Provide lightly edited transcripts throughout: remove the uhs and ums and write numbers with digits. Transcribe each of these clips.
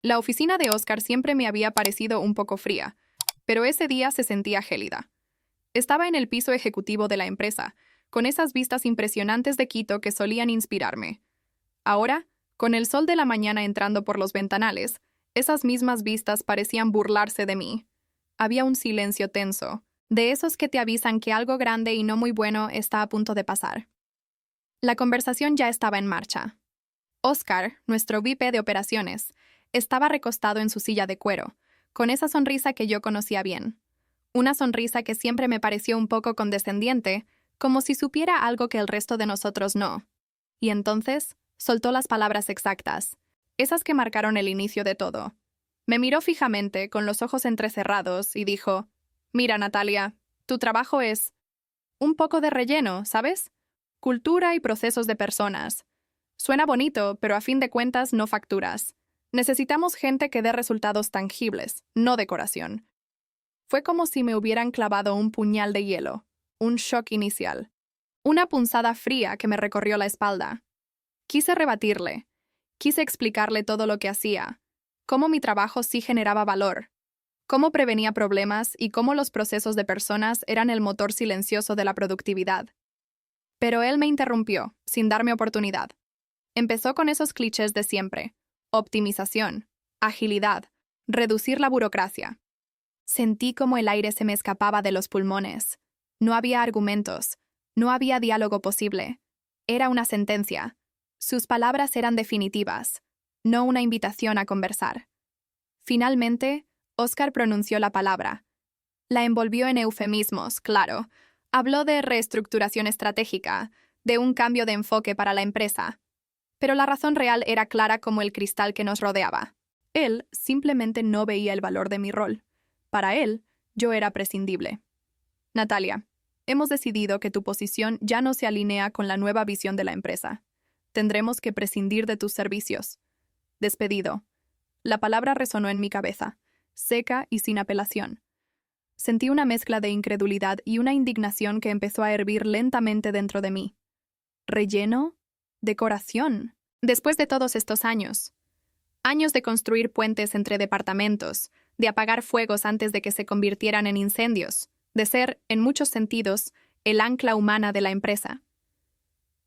La oficina de Oscar siempre me había parecido un poco fría, pero ese día se sentía gélida. Estaba en el piso ejecutivo de la empresa, con esas vistas impresionantes de Quito que solían inspirarme. Ahora, con el sol de la mañana entrando por los ventanales, esas mismas vistas parecían burlarse de mí. Había un silencio tenso, de esos que te avisan que algo grande y no muy bueno está a punto de pasar. La conversación ya estaba en marcha. Oscar, nuestro VP de operaciones, estaba recostado en su silla de cuero, con esa sonrisa que yo conocía bien. Una sonrisa que siempre me pareció un poco condescendiente, como si supiera algo que el resto de nosotros no. Y entonces soltó las palabras exactas, esas que marcaron el inicio de todo. Me miró fijamente, con los ojos entrecerrados, y dijo: «Mira, Natalia, tu trabajo es un poco de relleno, ¿sabes? Cultura y procesos de personas. Suena bonito, pero a fin de cuentas no facturas. Necesitamos gente que dé resultados tangibles, no decoración». Fue como si me hubieran clavado un puñal de hielo, un shock inicial, una punzada fría que me recorrió la espalda. Quise rebatirle, quise explicarle todo lo que hacía, cómo mi trabajo sí generaba valor, cómo prevenía problemas y cómo los procesos de personas eran el motor silencioso de la productividad. Pero él me interrumpió, sin darme oportunidad. Empezó con esos clichés de siempre: optimización, agilidad, reducir la burocracia. Sentí como el aire se me escapaba de los pulmones. No había argumentos, no había diálogo posible. Era una sentencia. Sus palabras eran definitivas, no una invitación a conversar. Finalmente, Oscar pronunció la palabra. La envolvió en eufemismos, claro. Habló de reestructuración estratégica, de un cambio de enfoque para la empresa. Pero la razón real era clara como el cristal que nos rodeaba. Él simplemente no veía el valor de mi rol. Para él, yo era prescindible. «Natalia, hemos decidido que tu posición ya no se alinea con la nueva visión de la empresa. Tendremos que prescindir de tus servicios». Despedido. La palabra resonó en mi cabeza, seca y sin apelación. Sentí una mezcla de incredulidad y una indignación que empezó a hervir lentamente dentro de mí. ¿Relleno? ¿Decoración? Después de todos estos años. Años de construir puentes entre departamentos, de apagar fuegos antes de que se convirtieran en incendios, de ser, en muchos sentidos, el ancla humana de la empresa.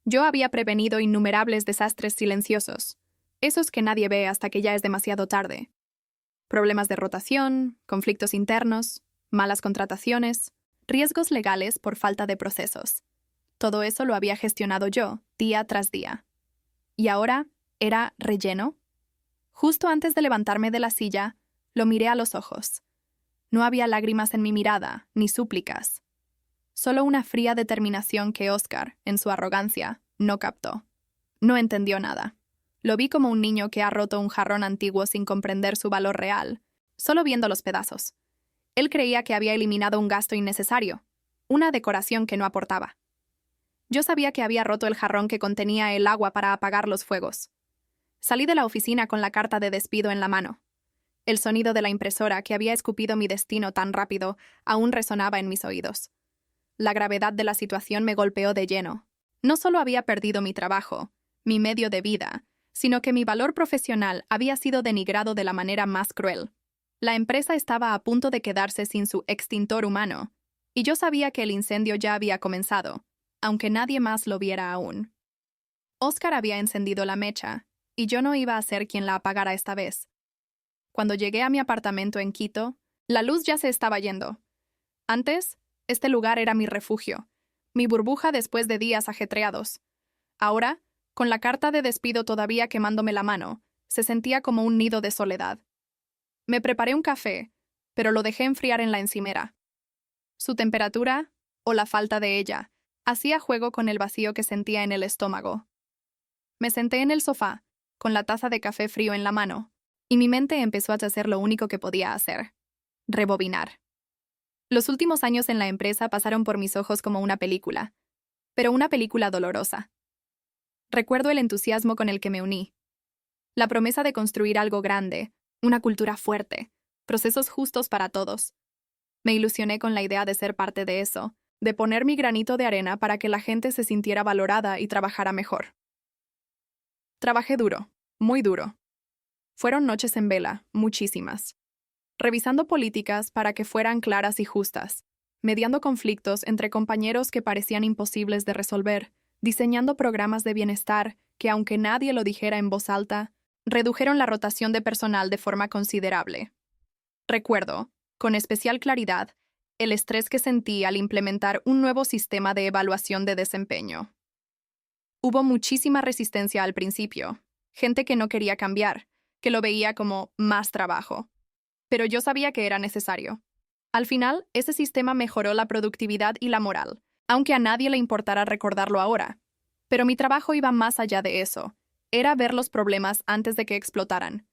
Yo había prevenido innumerables desastres silenciosos, esos que nadie ve hasta que ya es demasiado tarde. Problemas de rotación, conflictos internos, malas contrataciones, riesgos legales por falta de procesos. Todo eso lo había gestionado yo, día tras día. Y ahora, ¿era relleno? Justo antes de levantarme de la silla, lo miré a los ojos. No había lágrimas en mi mirada, ni súplicas. Solo una fría determinación que Oscar, en su arrogancia, no captó. No entendió nada. Lo vi como un niño que ha roto un jarrón antiguo sin comprender su valor real, solo viendo los pedazos. Él creía que había eliminado un gasto innecesario, una decoración que no aportaba. Yo sabía que había roto el jarrón que contenía el agua para apagar los fuegos. Salí de la oficina con la carta de despido en la mano. El sonido de la impresora que había escupido mi destino tan rápido aún resonaba en mis oídos. La gravedad de la situación me golpeó de lleno. No solo había perdido mi trabajo, mi medio de vida, sino que mi valor profesional había sido denigrado de la manera más cruel. La empresa estaba a punto de quedarse sin su extintor humano, y yo sabía que el incendio ya había comenzado, aunque nadie más lo viera aún. Oscar había encendido la mecha, y yo no iba a ser quien la apagara esta vez. Cuando llegué a mi apartamento en Quito, la luz ya se estaba yendo. Antes, este lugar era mi refugio, mi burbuja después de días ajetreados. Ahora, con la carta de despido todavía quemándome la mano, se sentía como un nido de soledad. Me preparé un café, pero lo dejé enfriar en la encimera. Su temperatura, o la falta de ella, hacía juego con el vacío que sentía en el estómago. Me senté en el sofá, con la taza de café frío en la mano, y mi mente empezó a hacer lo único que podía hacer: rebobinar. Los últimos años en la empresa pasaron por mis ojos como una película, pero una película dolorosa. Recuerdo el entusiasmo con el que me uní. La promesa de construir algo grande, una cultura fuerte, procesos justos para todos. Me ilusioné con la idea de ser parte de eso, de poner mi granito de arena para que la gente se sintiera valorada y trabajara mejor. Trabajé duro, muy duro. Fueron noches en vela, muchísimas. Revisando políticas para que fueran claras y justas, mediando conflictos entre compañeros que parecían imposibles de resolver, diseñando programas de bienestar que, aunque nadie lo dijera en voz alta, redujeron la rotación de personal de forma considerable. Recuerdo, con especial claridad, el estrés que sentí al implementar un nuevo sistema de evaluación de desempeño. Hubo muchísima resistencia al principio, gente que no quería cambiar, que lo veía como más trabajo. Pero yo sabía que era necesario. Al final, ese sistema mejoró la productividad y la moral, aunque a nadie le importara recordarlo ahora. Pero mi trabajo iba más allá de eso. Era ver los problemas antes de que explotaran.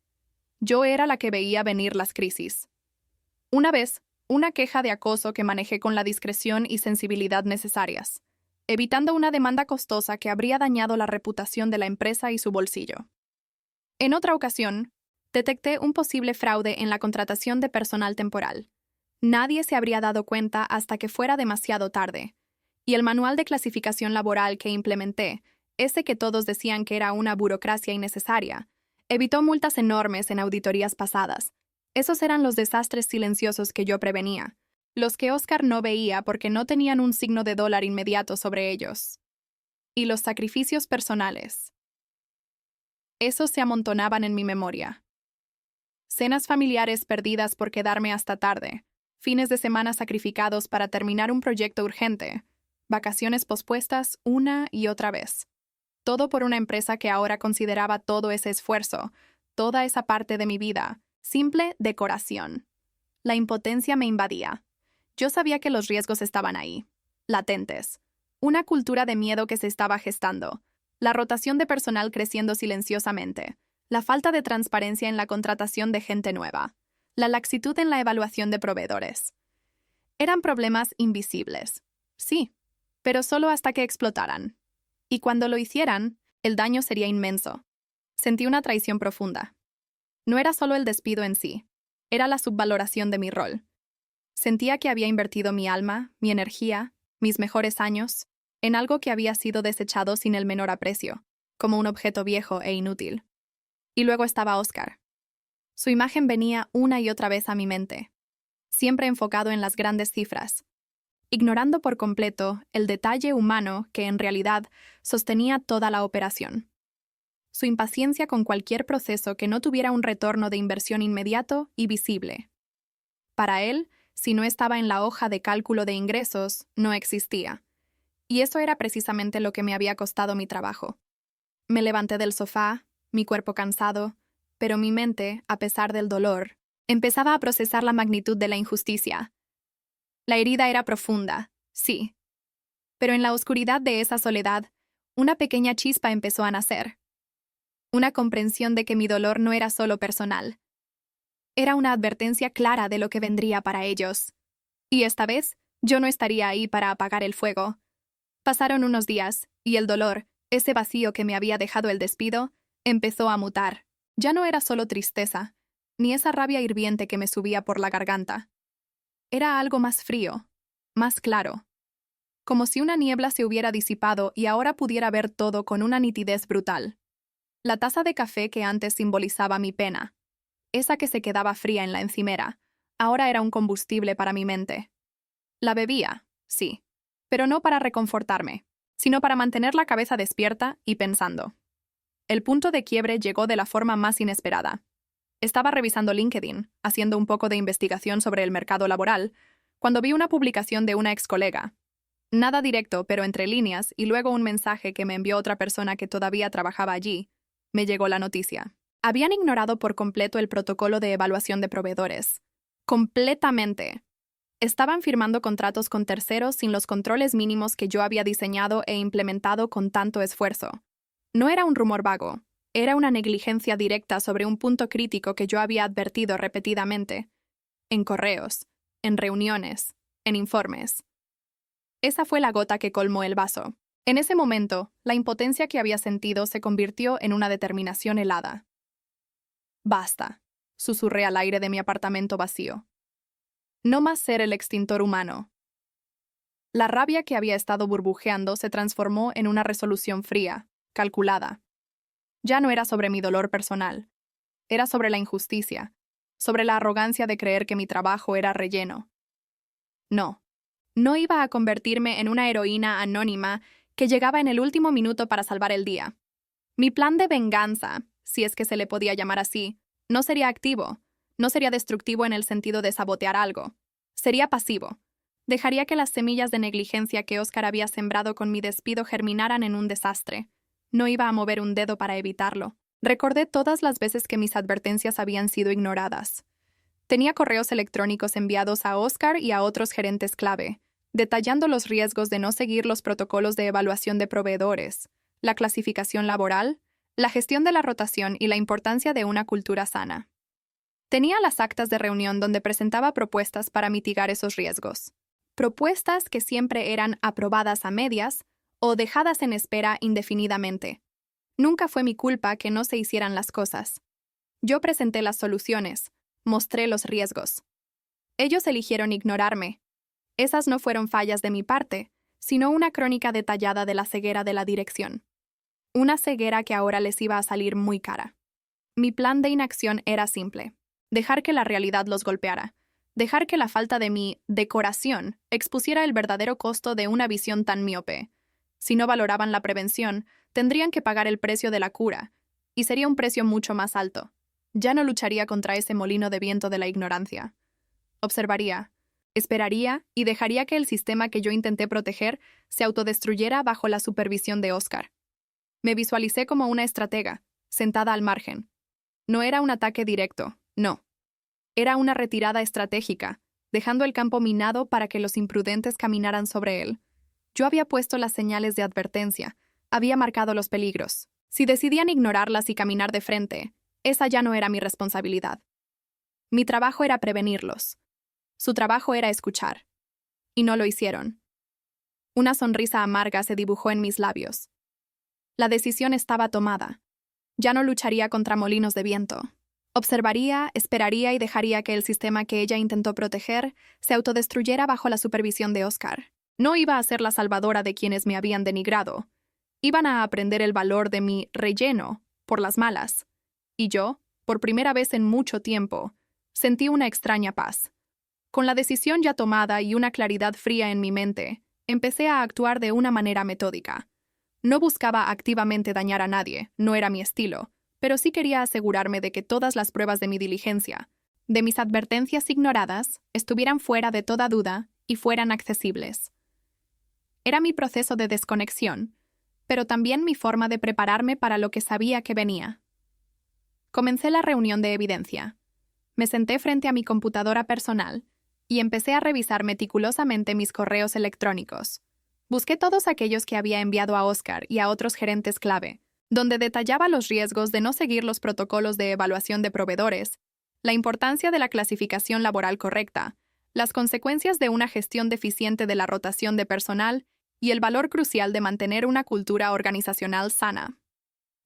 Yo era la que veía venir las crisis. Una vez, una queja de acoso que manejé con la discreción y sensibilidad necesarias, evitando una demanda costosa que habría dañado la reputación de la empresa y su bolsillo. En otra ocasión, detecté un posible fraude en la contratación de personal temporal. Nadie se habría dado cuenta hasta que fuera demasiado tarde, y el manual de clasificación laboral que implementé, ese que todos decían que era una burocracia innecesaria, evitó multas enormes en auditorías pasadas. Esos eran los desastres silenciosos que yo prevenía, los que Oscar no veía porque no tenían un signo de dólar inmediato sobre ellos. Y los sacrificios personales. Esos se amontonaban en mi memoria. Cenas familiares perdidas por quedarme hasta tarde, fines de semana sacrificados para terminar un proyecto urgente, vacaciones pospuestas una y otra vez. Todo por una empresa que ahora consideraba todo ese esfuerzo, toda esa parte de mi vida, simple decoración. La impotencia me invadía. Yo sabía que los riesgos estaban ahí, latentes. Una cultura de miedo que se estaba gestando, la rotación de personal creciendo silenciosamente, la falta de transparencia en la contratación de gente nueva, la laxitud en la evaluación de proveedores. Eran problemas invisibles, sí, pero solo hasta que explotaran. Y cuando lo hicieran, el daño sería inmenso. Sentí una traición profunda. No era solo el despido en sí, era la subvaloración de mi rol. Sentía que había invertido mi alma, mi energía, mis mejores años, en algo que había sido desechado sin el menor aprecio, como un objeto viejo e inútil. Y luego estaba Oscar. Su imagen venía una y otra vez a mi mente, siempre enfocado en las grandes cifras, ignorando por completo el detalle humano que en realidad sostenía toda la operación. Su impaciencia con cualquier proceso que no tuviera un retorno de inversión inmediato y visible. Para él, si no estaba en la hoja de cálculo de ingresos, no existía. Y eso era precisamente lo que me había costado mi trabajo. Me levanté del sofá, mi cuerpo cansado, pero mi mente, a pesar del dolor, empezaba a procesar la magnitud de la injusticia. La herida era profunda, sí. Pero en la oscuridad de esa soledad, una pequeña chispa empezó a nacer. Una comprensión de que mi dolor no era solo personal. Era una advertencia clara de lo que vendría para ellos. Y esta vez, yo no estaría ahí para apagar el fuego. Pasaron unos días, y el dolor, ese vacío que me había dejado el despido, empezó a mutar. Ya no era solo tristeza, ni esa rabia hirviente que me subía por la garganta. Era algo más frío, más claro. Como si una niebla se hubiera disipado y ahora pudiera ver todo con una nitidez brutal. La taza de café que antes simbolizaba mi pena, esa que se quedaba fría en la encimera, ahora era un combustible para mi mente. La bebía, sí, pero no para reconfortarme, sino para mantener la cabeza despierta y pensando. El punto de quiebre llegó de la forma más inesperada. Estaba revisando LinkedIn, haciendo un poco de investigación sobre el mercado laboral, cuando vi una publicación de una ex colega. Nada directo, pero entre líneas, y luego un mensaje que me envió otra persona que todavía trabajaba allí. Me llegó la noticia. Habían ignorado por completo el protocolo de evaluación de proveedores. Completamente. Estaban firmando contratos con terceros sin los controles mínimos que yo había diseñado e implementado con tanto esfuerzo. No era un rumor vago, era una negligencia directa sobre un punto crítico que yo había advertido repetidamente. En correos, en reuniones, en informes. Esa fue la gota que colmó el vaso. En ese momento, la impotencia que había sentido se convirtió en una determinación helada. Basta, susurré al aire de mi apartamento vacío. No más ser el extintor humano. La rabia que había estado burbujeando se transformó en una resolución fría, calculada. Ya no era sobre mi dolor personal. Era sobre la injusticia, sobre la arrogancia de creer que mi trabajo era relleno. No, no iba a convertirme en una heroína anónima que llegaba en el último minuto para salvar el día. Mi plan de venganza, si es que se le podía llamar así, no sería activo, no sería destructivo en el sentido de sabotear algo. Sería pasivo. Dejaría que las semillas de negligencia que Oscar había sembrado con mi despido germinaran en un desastre. No iba a mover un dedo para evitarlo. Recordé todas las veces que mis advertencias habían sido ignoradas. Tenía correos electrónicos enviados a Oscar y a otros gerentes clave, detallando los riesgos de no seguir los protocolos de evaluación de proveedores, la clasificación laboral, la gestión de la rotación y la importancia de una cultura sana. Tenía las actas de reunión donde presentaba propuestas para mitigar esos riesgos. Propuestas que siempre eran aprobadas a medias o dejadas en espera indefinidamente. Nunca fue mi culpa que no se hicieran las cosas. Yo presenté las soluciones, mostré los riesgos. Ellos eligieron ignorarme. Esas no fueron fallas de mi parte, sino una crónica detallada de la ceguera de la dirección. Una ceguera que ahora les iba a salir muy cara. Mi plan de inacción era simple: dejar que la realidad los golpeara, dejar que la falta de mi decoración expusiera el verdadero costo de una visión tan miope. Si no valoraban la prevención, tendrían que pagar el precio de la cura, y sería un precio mucho más alto. Ya no lucharía contra ese molino de viento de la ignorancia. Observaría, esperaría y dejaría que el sistema que yo intenté proteger se autodestruyera bajo la supervisión de Oscar. Me visualicé como una estratega, sentada al margen. No era un ataque directo, no. Era una retirada estratégica, dejando el campo minado para que los imprudentes caminaran sobre él. Yo había puesto las señales de advertencia, había marcado los peligros. Si decidían ignorarlas y caminar de frente, esa ya no era mi responsabilidad. Mi trabajo era prevenirlos. Su trabajo era escuchar. Y no lo hicieron. Una sonrisa amarga se dibujó en mis labios. La decisión estaba tomada. Ya no lucharía contra molinos de viento. Observaría, esperaría y dejaría que el sistema que ella intentó proteger se autodestruyera bajo la supervisión de Oscar. No iba a ser la salvadora de quienes me habían denigrado. Iban a aprender el valor de mi relleno por las malas. Y yo, por primera vez en mucho tiempo, sentí una extraña paz. Con la decisión ya tomada y una claridad fría en mi mente, empecé a actuar de una manera metódica. No buscaba activamente dañar a nadie, no era mi estilo, pero sí quería asegurarme de que todas las pruebas de mi diligencia, de mis advertencias ignoradas, estuvieran fuera de toda duda y fueran accesibles. Era mi proceso de desconexión, pero también mi forma de prepararme para lo que sabía que venía. Comencé la reunión de evidencia. Me senté frente a mi computadora personal y empecé a revisar meticulosamente mis correos electrónicos. Busqué todos aquellos que había enviado a Oscar y a otros gerentes clave, donde detallaba los riesgos de no seguir los protocolos de evaluación de proveedores, la importancia de la clasificación laboral correcta, las consecuencias de una gestión deficiente de la rotación de personal y el valor crucial de mantener una cultura organizacional sana.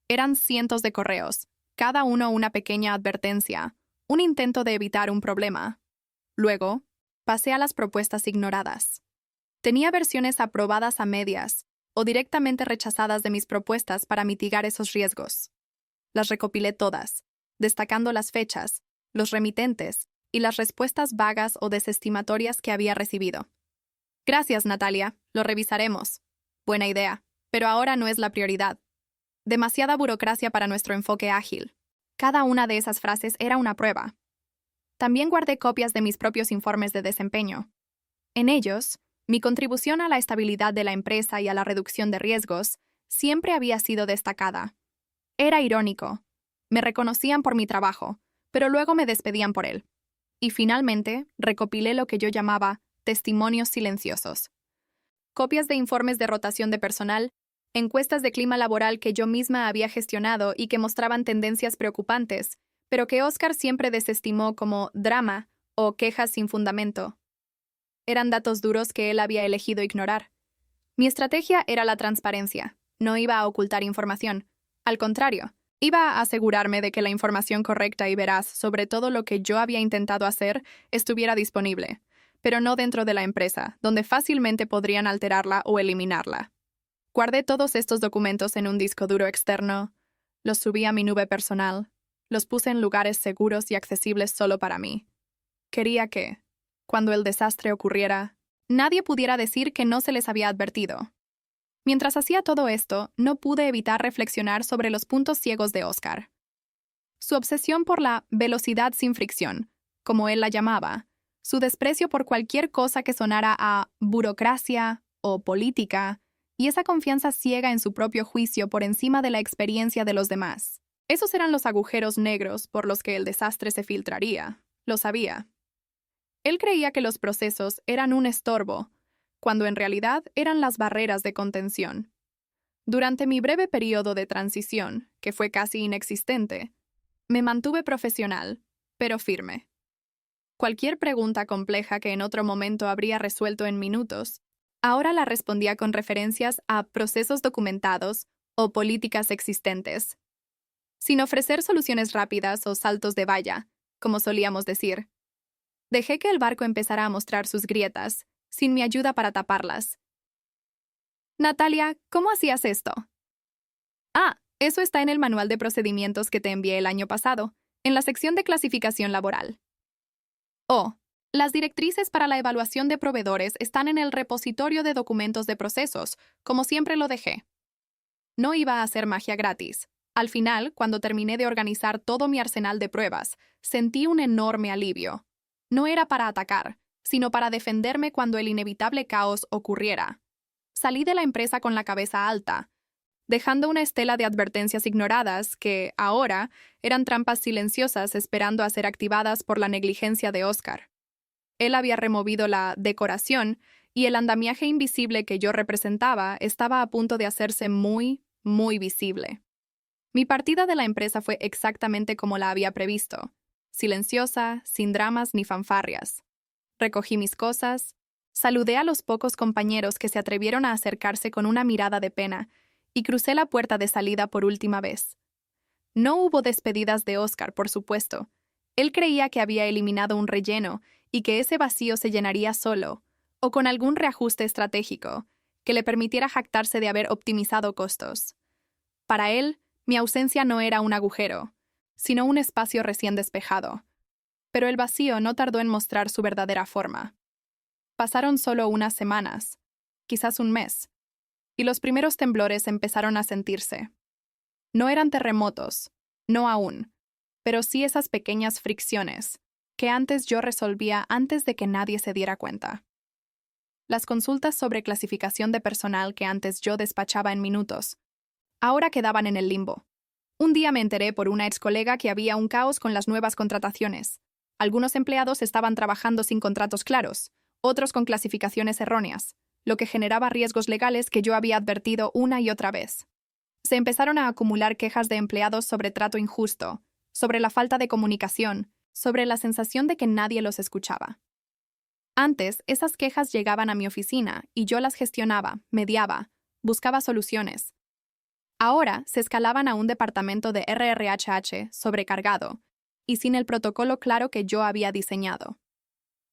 Eran cientos de correos, cada uno una pequeña advertencia, un intento de evitar un problema. Luego, pasé a las propuestas ignoradas. Tenía versiones aprobadas a medias o directamente rechazadas de mis propuestas para mitigar esos riesgos. Las recopilé todas, destacando las fechas, los remitentes y las respuestas vagas o desestimatorias que había recibido. Gracias, Natalia, lo revisaremos. Buena idea, pero ahora no es la prioridad. Demasiada burocracia para nuestro enfoque ágil. Cada una de esas frases era una prueba. También guardé copias de mis propios informes de desempeño. En ellos, mi contribución a la estabilidad de la empresa y a la reducción de riesgos siempre había sido destacada. Era irónico. Me reconocían por mi trabajo, pero luego me despedían por él. Y finalmente, recopilé lo que yo llamaba testimonios silenciosos. Copias de informes de rotación de personal, encuestas de clima laboral que yo misma había gestionado y que mostraban tendencias preocupantes, pero que Oscar siempre desestimó como drama o quejas sin fundamento. Eran datos duros que él había elegido ignorar. Mi estrategia era la transparencia. No iba a ocultar información. Al contrario, iba a asegurarme de que la información correcta y veraz sobre todo lo que yo había intentado hacer estuviera disponible, pero no dentro de la empresa, donde fácilmente podrían alterarla o eliminarla. Guardé todos estos documentos en un disco duro externo, los subí a mi nube personal, Los puse en lugares seguros y accesibles solo para mí. Quería que, cuando el desastre ocurriera, nadie pudiera decir que no se les había advertido. Mientras hacía todo esto, no pude evitar reflexionar sobre los puntos ciegos de Oscar. Su obsesión por la velocidad sin fricción, como él la llamaba, su desprecio por cualquier cosa que sonara a burocracia o política, y esa confianza ciega en su propio juicio por encima de la experiencia de los demás. Esos eran los agujeros negros por los que el desastre se filtraría, lo sabía. Él creía que los procesos eran un estorbo, cuando en realidad eran las barreras de contención. Durante mi breve periodo de transición, que fue casi inexistente, me mantuve profesional, pero firme. Cualquier pregunta compleja que en otro momento habría resuelto en minutos, ahora la respondía con referencias a procesos documentados o políticas existentes, sin ofrecer soluciones rápidas o saltos de valla, como solíamos decir. Dejé que el barco empezara a mostrar sus grietas, sin mi ayuda para taparlas. Natalia, ¿cómo hacías esto? Eso está en el manual de procedimientos que te envié el año pasado, en la sección de clasificación laboral. Las directrices para la evaluación de proveedores están en el repositorio de documentos de procesos, como siempre lo dejé. No iba a hacer magia gratis. Al final, cuando terminé de organizar todo mi arsenal de pruebas, sentí un enorme alivio. No era para atacar, sino para defenderme cuando el inevitable caos ocurriera. Salí de la empresa con la cabeza alta, dejando una estela de advertencias ignoradas que, ahora, eran trampas silenciosas esperando a ser activadas por la negligencia de Oscar. Él había removido la decoración y el andamiaje invisible que yo representaba estaba a punto de hacerse muy, muy visible. Mi partida de la empresa fue exactamente como la había previsto, silenciosa, sin dramas ni fanfarrias. Recogí mis cosas, saludé a los pocos compañeros que se atrevieron a acercarse con una mirada de pena y crucé la puerta de salida por última vez. No hubo despedidas de Oscar, por supuesto. Él creía que había eliminado un relleno y que ese vacío se llenaría solo, o con algún reajuste estratégico, que le permitiera jactarse de haber optimizado costos. Para él, mi ausencia no era un agujero, sino un espacio recién despejado. Pero el vacío no tardó en mostrar su verdadera forma. Pasaron solo unas semanas, quizás un mes, y los primeros temblores empezaron a sentirse. No eran terremotos, no aún, pero sí esas pequeñas fricciones que antes yo resolvía antes de que nadie se diera cuenta. Las consultas sobre clasificación de personal que antes yo despachaba en minutos, ahora quedaban en el limbo. Un día me enteré por una ex colega que había un caos con las nuevas contrataciones. Algunos empleados estaban trabajando sin contratos claros, otros con clasificaciones erróneas, lo que generaba riesgos legales que yo había advertido una y otra vez. Se empezaron a acumular quejas de empleados sobre trato injusto, sobre la falta de comunicación, sobre la sensación de que nadie los escuchaba. Antes, esas quejas llegaban a mi oficina y yo las gestionaba, mediaba, buscaba soluciones. Ahora se escalaban a un departamento de RRHH sobrecargado y sin el protocolo claro que yo había diseñado.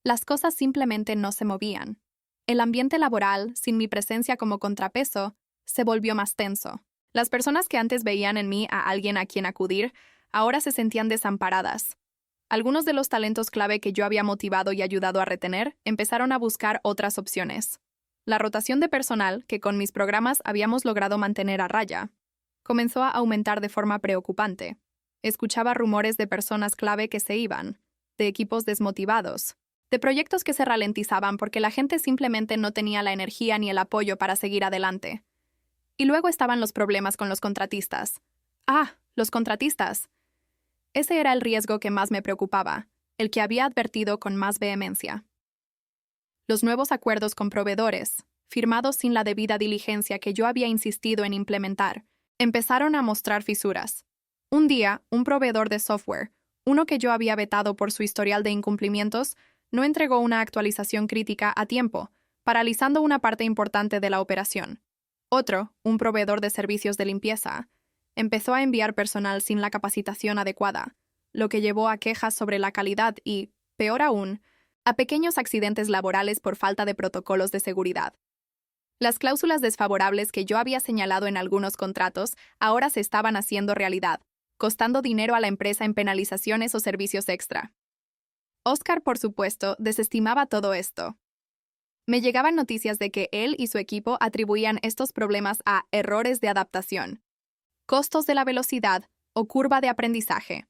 Las cosas simplemente no se movían. El ambiente laboral, sin mi presencia como contrapeso, se volvió más tenso. Las personas que antes veían en mí a alguien a quien acudir, ahora se sentían desamparadas. Algunos de los talentos clave que yo había motivado y ayudado a retener empezaron a buscar otras opciones. La rotación de personal, que con mis programas habíamos logrado mantener a raya, comenzó a aumentar de forma preocupante. Escuchaba rumores de personas clave que se iban, de equipos desmotivados, de proyectos que se ralentizaban porque la gente simplemente no tenía la energía ni el apoyo para seguir adelante. Y luego estaban los problemas con los contratistas. Los contratistas. Ese era el riesgo que más me preocupaba, el que había advertido con más vehemencia. Los nuevos acuerdos con proveedores, firmados sin la debida diligencia que yo había insistido en implementar, empezaron a mostrar fisuras. Un día, un proveedor de software, uno que yo había vetado por su historial de incumplimientos, no entregó una actualización crítica a tiempo, paralizando una parte importante de la operación. Otro, un proveedor de servicios de limpieza, empezó a enviar personal sin la capacitación adecuada, lo que llevó a quejas sobre la calidad y, peor aún, a pequeños accidentes laborales por falta de protocolos de seguridad. Las cláusulas desfavorables que yo había señalado en algunos contratos ahora se estaban haciendo realidad, costando dinero a la empresa en penalizaciones o servicios extra. Oscar, por supuesto, desestimaba todo esto. Me llegaban noticias de que él y su equipo atribuían estos problemas a errores de adaptación, costos de la velocidad o curva de aprendizaje.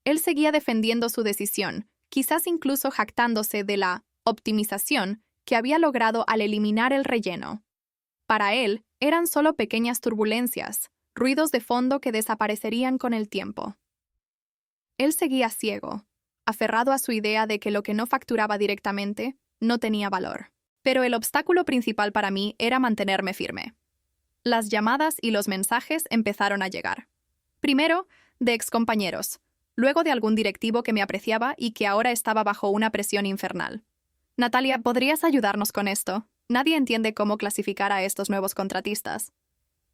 Él seguía defendiendo su decisión, quizás incluso jactándose de la optimización que había logrado al eliminar el relleno. Para él, eran solo pequeñas turbulencias, ruidos de fondo que desaparecerían con el tiempo. Él seguía ciego, aferrado a su idea de que lo que no facturaba directamente no tenía valor. Pero el obstáculo principal para mí era mantenerme firme. Las llamadas y los mensajes empezaron a llegar. Primero, de excompañeros, luego de algún directivo que me apreciaba y que ahora estaba bajo una presión infernal. Natalia, ¿podrías ayudarnos con esto? Nadie entiende cómo clasificar a estos nuevos contratistas.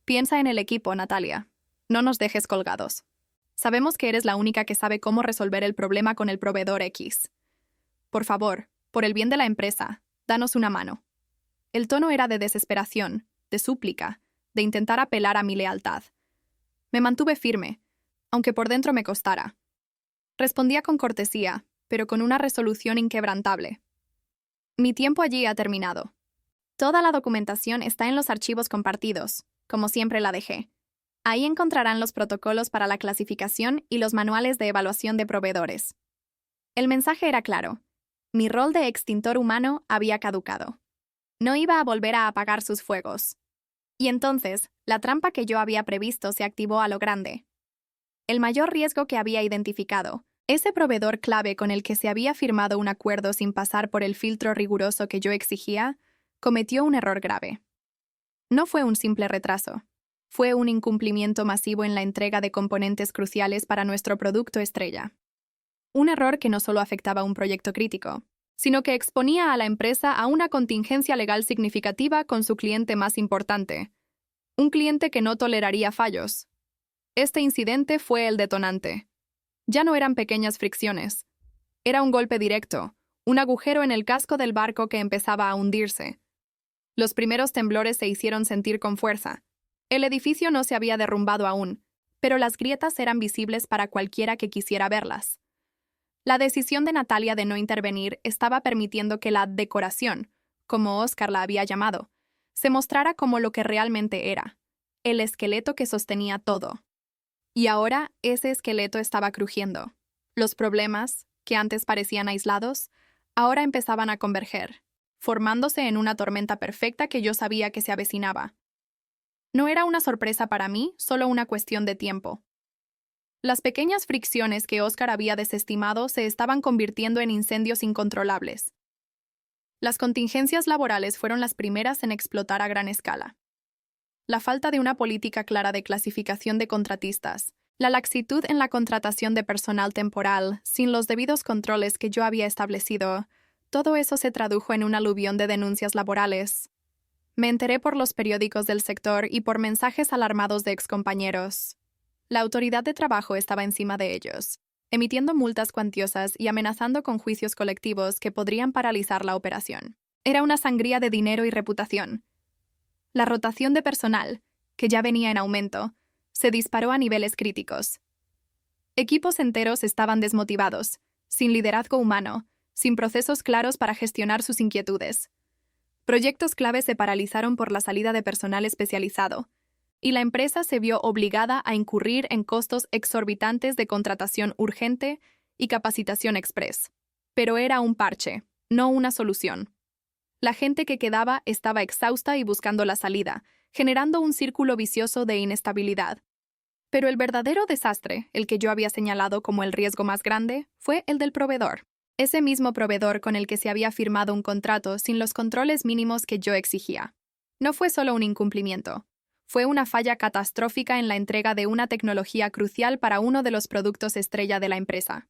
Piensa en el equipo, Natalia. No nos dejes colgados. Sabemos que eres la única que sabe cómo resolver el problema con el proveedor X. Por favor, por el bien de la empresa, danos una mano. El tono era de desesperación, de súplica, de intentar apelar a mi lealtad. Me mantuve firme, aunque por dentro me costara. Respondía con cortesía, pero con una resolución inquebrantable. Mi tiempo allí ha terminado. Toda la documentación está en los archivos compartidos, como siempre la dejé. Ahí encontrarán los protocolos para la clasificación y los manuales de evaluación de proveedores. El mensaje era claro. Mi rol de extintor humano había caducado. No iba a volver a apagar sus fuegos. Y entonces, la trampa que yo había previsto se activó a lo grande. El mayor riesgo que había identificado, ese proveedor clave con el que se había firmado un acuerdo sin pasar por el filtro riguroso que yo exigía, cometió un error grave. No fue un simple retraso. Fue un incumplimiento masivo en la entrega de componentes cruciales para nuestro producto estrella. Un error que no solo afectaba a un proyecto crítico, sino que exponía a la empresa a una contingencia legal significativa con su cliente más importante, un cliente que no toleraría fallos. Este incidente fue el detonante. Ya no eran pequeñas fricciones. Era un golpe directo, un agujero en el casco del barco que empezaba a hundirse. Los primeros temblores se hicieron sentir con fuerza. El edificio no se había derrumbado aún, pero las grietas eran visibles para cualquiera que quisiera verlas. La decisión de Natalia de no intervenir estaba permitiendo que la decoración, como Oscar la había llamado, se mostrara como lo que realmente era, el esqueleto que sostenía todo. Y ahora ese esqueleto estaba crujiendo. Los problemas, que antes parecían aislados, ahora empezaban a converger, formándose en una tormenta perfecta que yo sabía que se avecinaba. No era una sorpresa para mí, solo una cuestión de tiempo. Las pequeñas fricciones que Oscar había desestimado se estaban convirtiendo en incendios incontrolables. Las contingencias laborales fueron las primeras en explotar a gran escala. La falta de una política clara de clasificación de contratistas, la laxitud en la contratación de personal temporal, sin los debidos controles que yo había establecido, todo eso se tradujo en un aluvión de denuncias laborales. Me enteré por los periódicos del sector y por mensajes alarmados de excompañeros. La autoridad de trabajo estaba encima de ellos, emitiendo multas cuantiosas y amenazando con juicios colectivos que podrían paralizar la operación. Era una sangría de dinero y reputación. La rotación de personal, que ya venía en aumento, se disparó a niveles críticos. Equipos enteros estaban desmotivados, sin liderazgo humano, sin procesos claros para gestionar sus inquietudes. Proyectos clave se paralizaron por la salida de personal especializado, y la empresa se vio obligada a incurrir en costos exorbitantes de contratación urgente y capacitación express. Pero era un parche, no una solución. La gente que quedaba estaba exhausta y buscando la salida, generando un círculo vicioso de inestabilidad. Pero el verdadero desastre, el que yo había señalado como el riesgo más grande, fue el del proveedor. Ese mismo proveedor con el que se había firmado un contrato sin los controles mínimos que yo exigía. No fue solo un incumplimiento. Fue una falla catastrófica en la entrega de una tecnología crucial para uno de los productos estrella de la empresa.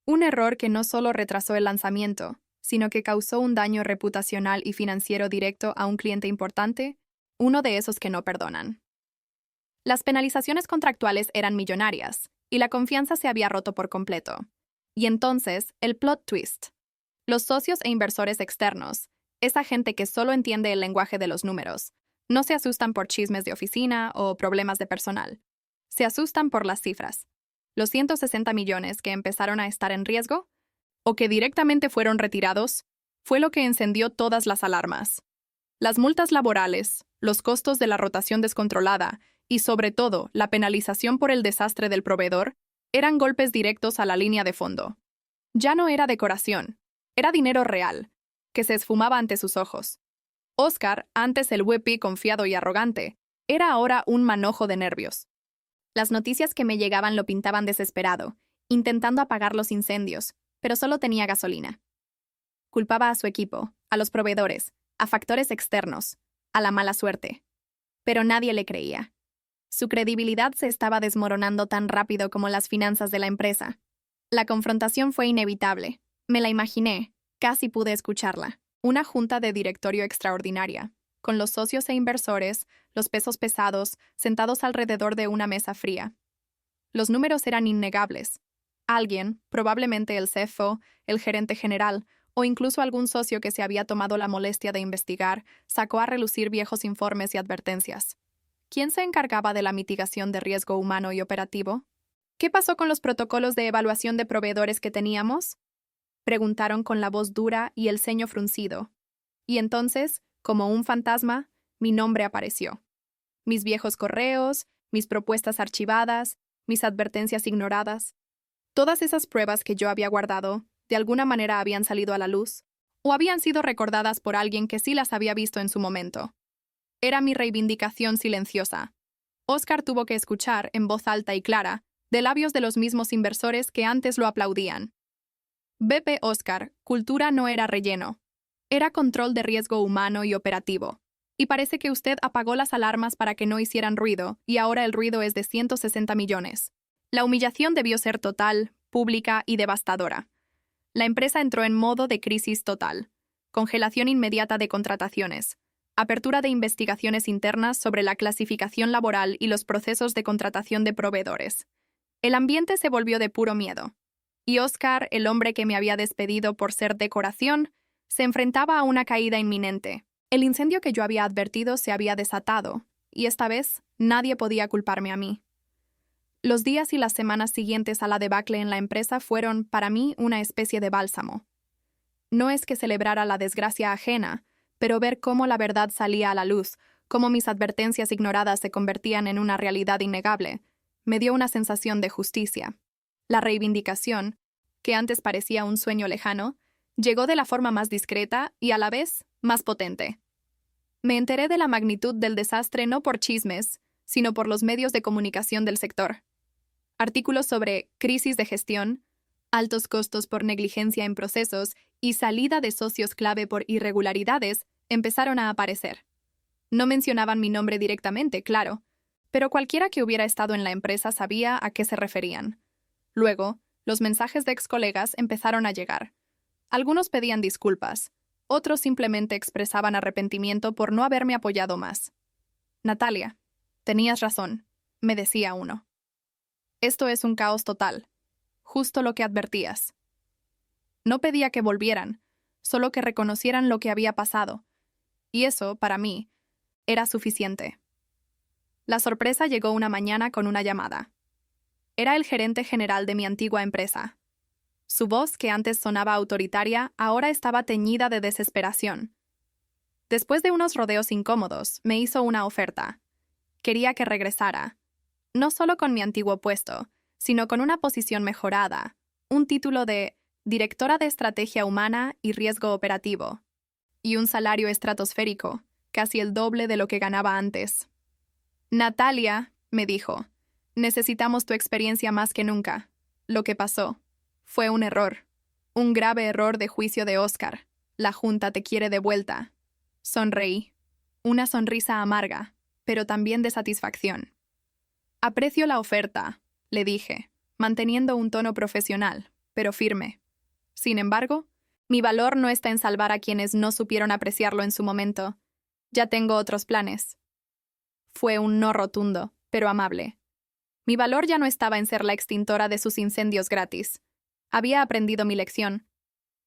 Un error que no solo retrasó el lanzamiento, sino que causó un daño reputacional y financiero directo a un cliente importante, uno de esos que no perdonan. Las penalizaciones contractuales eran millonarias, y la confianza se había roto por completo. Y entonces, el plot twist. Los socios e inversores externos, esa gente que solo entiende el lenguaje de los números, no se asustan por chismes de oficina o problemas de personal. Se asustan por las cifras. Los 160 millones que empezaron a estar en riesgo, o que directamente fueron retirados, fue lo que encendió todas las alarmas. Las multas laborales, los costos de la rotación descontrolada y, sobre todo, la penalización por el desastre del proveedor, eran golpes directos a la línea de fondo. Ya no era decoración, era dinero real, que se esfumaba ante sus ojos. Oscar, antes el whippy confiado y arrogante, era ahora un manojo de nervios. Las noticias que me llegaban lo pintaban desesperado, intentando apagar los incendios, pero solo tenía gasolina. Culpaba a su equipo, a los proveedores, a factores externos, a la mala suerte. Pero nadie le creía. Su credibilidad se estaba desmoronando tan rápido como las finanzas de la empresa. La confrontación fue inevitable. Me la imaginé, casi pude escucharla. Una junta de directorio extraordinaria, con los socios e inversores, los pesos pesados, sentados alrededor de una mesa fría. Los números eran innegables. Alguien, probablemente el CFO, el gerente general, o incluso algún socio que se había tomado la molestia de investigar, sacó a relucir viejos informes y advertencias. ¿Quién se encargaba de la mitigación de riesgo humano y operativo? ¿Qué pasó con los protocolos de evaluación de proveedores que teníamos? Preguntaron con la voz dura y el ceño fruncido. Y entonces, como un fantasma, mi nombre apareció. Mis viejos correos, mis propuestas archivadas, mis advertencias ignoradas. Todas esas pruebas que yo había guardado, de alguna manera habían salido a la luz, o habían sido recordadas por alguien que sí las había visto en su momento. Era mi reivindicación silenciosa. Oscar tuvo que escuchar, en voz alta y clara, de labios de los mismos inversores que antes lo aplaudían. BP Oscar, cultura no era relleno. Era control de riesgo humano y operativo. Y parece que usted apagó las alarmas para que no hicieran ruido, y ahora el ruido es de 160 millones. La humillación debió ser total, pública y devastadora. La empresa entró en modo de crisis total. Congelación inmediata de contrataciones. Apertura de investigaciones internas sobre la clasificación laboral y los procesos de contratación de proveedores. El ambiente se volvió de puro miedo. Y Oscar, el hombre que me había despedido por ser decoración, se enfrentaba a una caída inminente. El incendio que yo había advertido se había desatado, y esta vez nadie podía culparme a mí. Los días y las semanas siguientes a la debacle en la empresa fueron, para mí, una especie de bálsamo. No es que celebrara la desgracia ajena, pero ver cómo la verdad salía a la luz, cómo mis advertencias ignoradas se convertían en una realidad innegable, me dio una sensación de justicia. La reivindicación, que antes parecía un sueño lejano, llegó de la forma más discreta y a la vez más potente. Me enteré de la magnitud del desastre no por chismes, sino por los medios de comunicación del sector. Artículos sobre crisis de gestión, altos costos por negligencia en procesos y salida de socios clave por irregularidades empezaron a aparecer. No mencionaban mi nombre directamente, claro, pero cualquiera que hubiera estado en la empresa sabía a qué se referían. Luego, los mensajes de excolegas empezaron a llegar. Algunos pedían disculpas, otros simplemente expresaban arrepentimiento por no haberme apoyado más. Natalia, tenías razón, me decía uno. Esto es un caos total, justo lo que advertías. No pedía que volvieran, solo que reconocieran lo que había pasado, y eso, para mí, era suficiente. La sorpresa llegó una mañana con una llamada. Era el gerente general de mi antigua empresa. Su voz, que antes sonaba autoritaria, ahora estaba teñida de desesperación. Después de unos rodeos incómodos, me hizo una oferta. Quería que regresara, no solo con mi antiguo puesto, sino con una posición mejorada, un título de Directora de Estrategia Humana y Riesgo Operativo, y un salario estratosférico, casi el doble de lo que ganaba antes. Natalia, me dijo, necesitamos tu experiencia más que nunca. Lo que pasó fue un error, un grave error de juicio de Oscar. La junta te quiere de vuelta. Sonreí, una sonrisa amarga, pero también de satisfacción. Aprecio la oferta, le dije, manteniendo un tono profesional, pero firme. Sin embargo, mi valor no está en salvar a quienes no supieron apreciarlo en su momento. Ya tengo otros planes. Fue un no rotundo, pero amable. Mi valor ya no estaba en ser la extintora de sus incendios gratis. Había aprendido mi lección.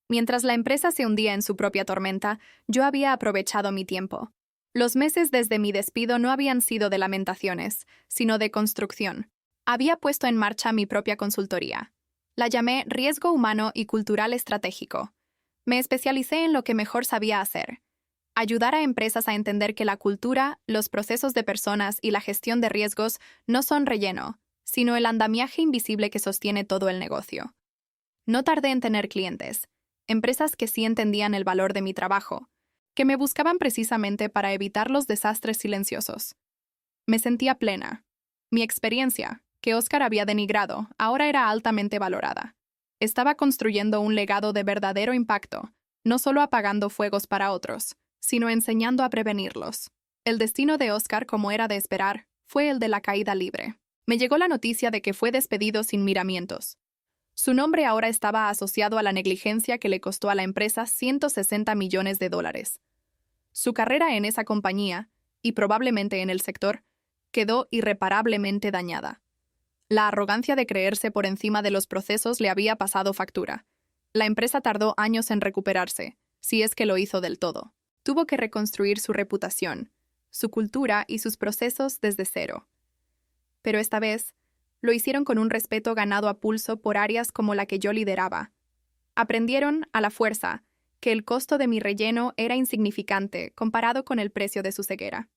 Mientras la empresa se hundía en su propia tormenta, yo había aprovechado mi tiempo. Los meses desde mi despido no habían sido de lamentaciones, sino de construcción. Había puesto en marcha mi propia consultoría. La llamé Riesgo Humano y Cultural Estratégico. Me especialicé en lo que mejor sabía hacer: ayudar a empresas a entender que la cultura, los procesos de personas y la gestión de riesgos no son relleno, sino el andamiaje invisible que sostiene todo el negocio. No tardé en tener clientes, empresas que sí entendían el valor de mi trabajo, que me buscaban precisamente para evitar los desastres silenciosos. Me sentía plena. Mi experiencia, que Oscar había denigrado, ahora era altamente valorada. Estaba construyendo un legado de verdadero impacto, no solo apagando fuegos para otros, sino enseñando a prevenirlos. El destino de Oscar, como era de esperar, fue el de la caída libre. Me llegó la noticia de que fue despedido sin miramientos. Su nombre ahora estaba asociado a la negligencia que le costó a la empresa $160 millones. Su carrera en esa compañía, y probablemente en el sector, quedó irreparablemente dañada. La arrogancia de creerse por encima de los procesos le había pasado factura. La empresa tardó años en recuperarse, si es que lo hizo del todo. Tuvo que reconstruir su reputación, su cultura y sus procesos desde cero. Pero esta vez, lo hicieron con un respeto ganado a pulso por áreas como la que yo lideraba. Aprendieron, a la fuerza, que el costo de mi relleno era insignificante comparado con el precio de su ceguera.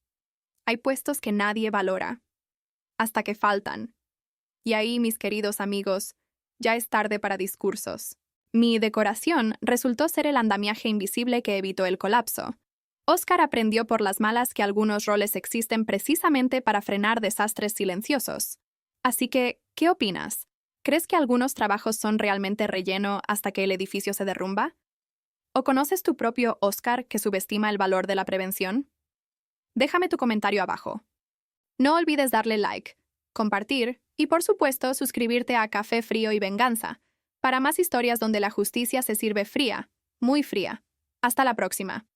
Hay puestos que nadie valora, hasta que faltan. Y ahí, mis queridos amigos, ya es tarde para discursos. Mi decoración resultó ser el andamiaje invisible que evitó el colapso. Oscar aprendió por las malas que algunos roles existen precisamente para frenar desastres silenciosos. Así que, ¿qué opinas? ¿Crees que algunos trabajos son realmente relleno hasta que el edificio se derrumba? ¿O conoces tu propio Oscar que subestima el valor de la prevención? Déjame tu comentario abajo. No olvides darle like, compartir y, por supuesto, suscribirte a Café Frío y Venganza para más historias donde la justicia se sirve fría, muy fría. Hasta la próxima.